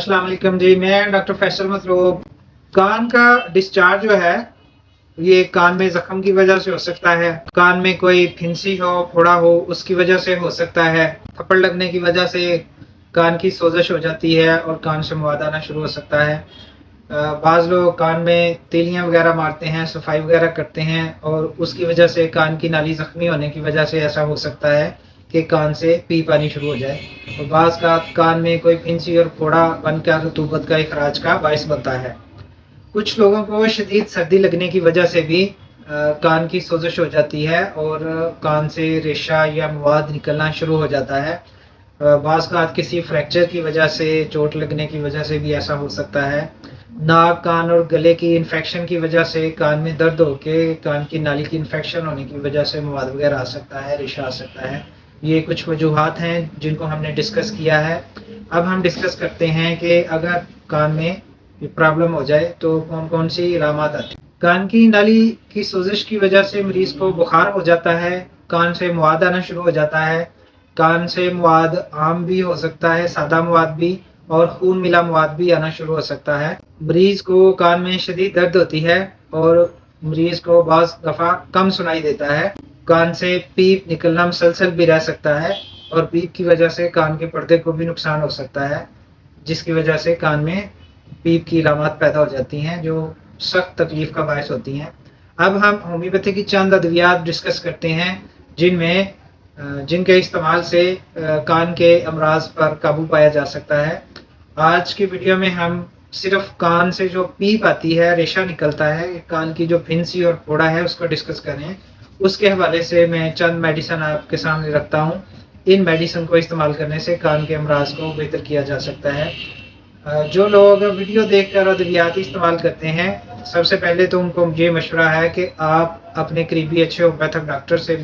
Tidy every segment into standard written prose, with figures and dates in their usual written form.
अस्सलाम वालेकुम जी। मैं डॉक्टर फैसल मतलूब। कान का डिस्चार्ज जो है ये कान में जख्म की वजह से हो सकता है, कान में कोई फिंसी हो, फोड़ा हो, उसकी वजह से हो सकता है, थप्पड़ लगने की वजह से कान की सोजश हो जाती है और कान से मवाद आना शुरू हो सकता है। बाज़ लोग कान में तीलियां वगैरह मारते हैं, सफाई वगैरह करते हैं और उसकी वजह से कान की नाली जख्मी होने की वजह से ऐसा हो सकता है कि कान से पीप आनी शुरू हो जाए और बाज़ का कान में कोई फिंसी और फोड़ा बनकर रतूबत का इखराज का बायस बनता है। कुछ लोगों को शदीद सर्दी लगने की वजह से भी कान की सोजश हो जाती है और कान से रेशा या मवाद निकलना शुरू हो जाता है। बाज़ का किसी फ्रैक्चर की वजह से, चोट लगने की वजह से भी ऐसा हो सकता है। नाक, कान और गले की इन्फेक्शन की वजह से कान में दर्द होके कान की नाली की इन्फेक्शन होने की वजह से मवाद वगैरह आ सकता है, रेशा आ सकता है। ये कुछ वजूहात हैं जिनको हमने डिस्कस किया है। अब हम डिस्कस करते हैं कि अगर कान में प्रॉब्लम हो जाए तो कौन कौन सी अलामत आती है। कान की नाली की सोजिश की वजह से मरीज को बुखार हो जाता है, कान से मवाद आना शुरू हो जाता है। कान से मवाद आम भी हो सकता है, सादा मवाद भी, और खून मिला मवाद भी आना शुरू हो सकता है। मरीज को कान में शदीद दर्द होती है और मरीज को बाज़ दफ़ा कम सुनाई देता है। कान से पीप निकलना मुसलसल भी रह सकता है और पीप की वजह से कान के पर्दे को भी नुकसान हो सकता है, जिसकी वजह से कान में पीप की अलामत पैदा हो जाती हैं जो सख्त तकलीफ का बायस होती हैं। अब हम होम्योपैथी की चंद अद्वियात डिस्कस करते हैं जिनमें जिनके इस्तेमाल से कान के अमराज पर काबू पाया जा सकता है। आज की वीडियो में हम सिर्फ कान से जो पीप आती है, रेशा निकलता है, कान की जो फिंसी और फोड़ा है उसको डिस्कस करें। उसके हवाले से मैं चंद मेडिसिन आपके सामने रखता हूँ। इन मेडिसिन को इस्तेमाल करने से कान के अमराज को बेहतर किया जा सकता है। जो लोग वीडियो देखकर अद्वियात इस्तेमाल करते हैं, सबसे पहले तो उनको ये मशवरा है कि आप अपने करीबी अच्छे होम्योपैथिक डॉक्टर से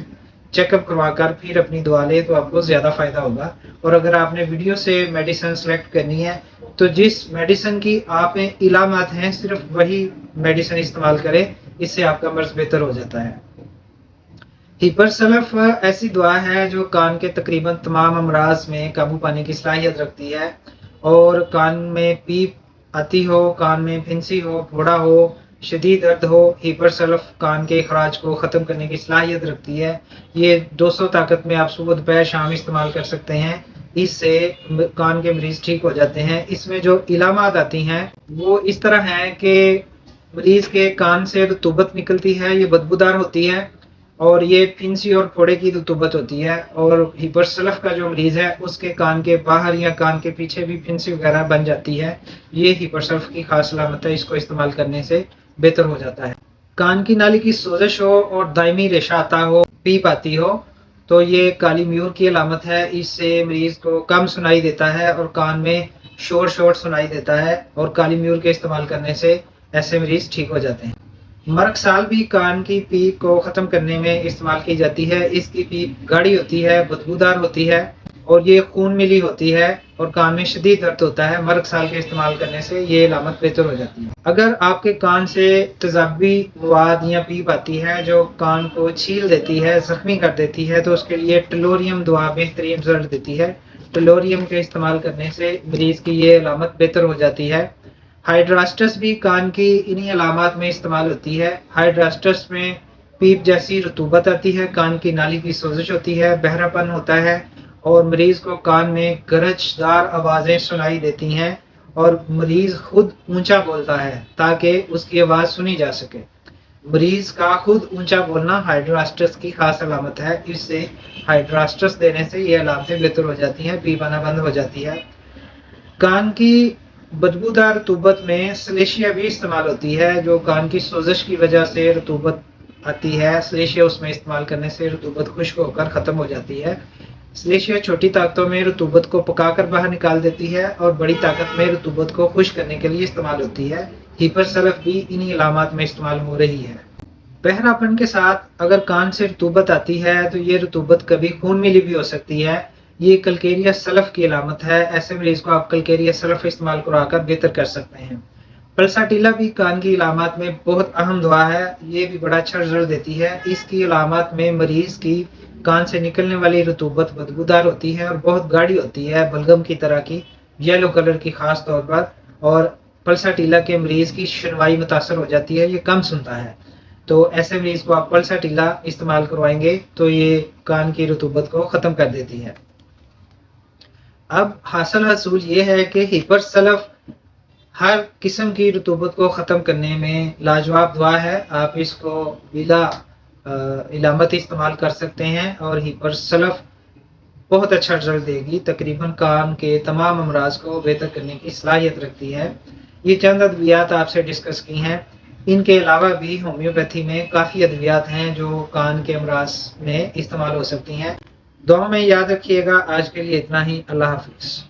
चेकअप करवाकर फिर अपनी दवा लें तो आपको ज़्यादा फ़ायदा होगा। और अगर आपने वीडियो से मेडिसिन सेलेक्ट करनी है तो जिस मेडिसिन की आप में इलामत हैं सिर्फ वही मेडिसिन इस्तेमाल करें, इससे आपका मर्ज़ बेहतर हो जाता है। हिपरसलफ ऐसी दवा है जो कान के तकरीबन तमाम अमराज में काबू पाने की सलाहियत रखती है और कान में पीप आती हो, कान में फिंसी हो, फोड़ा हो, शदीद दर्द हो, हिपरसलफ कान के इखराज को ख़त्म करने की सलाहियत रखती है। ये 200 ताकत में आप सुबह दोपहर शाम इस्तेमाल कर सकते हैं। इससे कान के मरीज़ ठीक हो जाते हैं। इसमें जो इलामात आती हैं वो इस तरह हैं कि मरीज़ के कान से रतूबत निकलती है, ये बदबूदार होती है और ये फिंसी और फोड़े की रतूबत होती है। और हिपरसलफ का जो मरीज़ है उसके कान के बाहर या कान के पीछे भी फिंसी वगैरह बन जाती है। ये हिपरसलफ की खास अलामत है, इसको इस्तेमाल करने से बेहतर हो जाता है। कान की नाली की सोजिश हो और दायमी रेशा आता हो, पीप आती हो, तो ये काली म्यूर की अलामत है। इससे मरीज को कम सुनाई देता है और कान में शोर शोर सुनाई देता है और काली म्यूर के इस्तेमाल करने से ऐसे मरीज ठीक हो जाते हैं। मर्ग साल भी कान की पीप को ख़त्म करने में इस्तेमाल की जाती है। इसकी पीप गाढ़ी होती है, बदबूदार होती है और ये खून मिली होती है और कान में शदीद दर्द होता है। मर्ग साल के इस्तेमाल करने से ये अलामत बेहतर हो जाती है। अगर आपके कान से तेजाबी मवाद या पीप आती है जो कान को छील देती है, जख्मी कर देती है, तो उसके लिए टेलोरियम दवा बेहतरीन रिजल्ट देती है। टेलोरियम के इस्तेमाल करने से मरीज़ की ये अलामत बेहतर हो जाती है। हाइड्रास्टस भी कान की इन्हीं अलामत में इस्तेमाल होती है। हाइड्रास्टस में पीप जैसी रतूबत आती है, कान की नाली की सोजिश होती है, बहरापन होता है और मरीज़ को कान में गरजदार आवाज़ें सुनाई देती हैं और मरीज़ खुद ऊंचा बोलता है ताकि उसकी आवाज़ सुनी जा सके। मरीज़ का खुद ऊंचा बोलना हाइड्रास्टस की खास अलामत है। इससे हाइड्रास्टस देने से ये अलामतें बेहतर हो जाती हैं, पीप आना बंद हो जाती है। कान की बदबूदार रतूबत में सलेशिया भी इस्तेमाल होती है जो कान की सोजिश की वजह से रतूबत आती है। सलेशिया उसमें इस्तेमाल करने से रतूबत खुश्क होकर ख़त्म हो जाती है। सलेशिया छोटी ताकतों में रतूबत को पकाकर बाहर निकाल देती है और बड़ी ताकत में रतूबत को खुश्क करने के लिए इस्तेमाल होती है। हिपरसलफ भी इन्हीं अलामत में इस्तेमाल हो रही है। बहरापन के साथ अगर कान से रतूबत आती है तो ये रतूबत कभी खून मिली भी हो सकती है। ये कलकेरिया सलफ की अलामत है। ऐसे मरीज को आप कलकेरिया सलफ इस्तेमाल करवाकर बेहतर कर सकते हैं। पल्साटिला भी कान की अलामत में बहुत अहम दवा है। ये भी बड़ा अच्छा रिजल्ट देती है। इसकी अलामत में मरीज की कान से निकलने वाली रतूबत बदबूदार होती है और बहुत गाढ़ी होती है, बलगम की तरह की। येलो कलर की ख़ास तौर पर, और पल्साटीला के मरीज़ की सुनवाई मुतासर हो जाती है, ये कम सुनता है। तो ऐसे मरीज़ को आप पल्साटीला इस्तेमाल करवाएँगे तो ये कान की रतूबत को ख़त्म कर देती है। अब हासिल हसूल ये है कि हिपर सलफ़ हर किस्म की रतूबत को ख़त्म करने में लाजवाब दवा है। आप इसको बिला इलामत इस्तेमाल कर सकते हैं और हिपर सलफ़ बहुत अच्छा रिज़ल्ट देगी। तकरीबन कान के तमाम अमराज़ को बेहतर करने की सलाहियत रखती है। ये चंद अद्वियात आपसे डिस्कस की हैं। इनके अलावा भी होम्योपैथी में काफ़ी अद्वियात हैं जो कान के अमराज़ में इस्तेमाल हो सकती हैं। दुआ में याद रखिएगा। आज के लिए इतना ही। अल्लाह हाफ़िज़।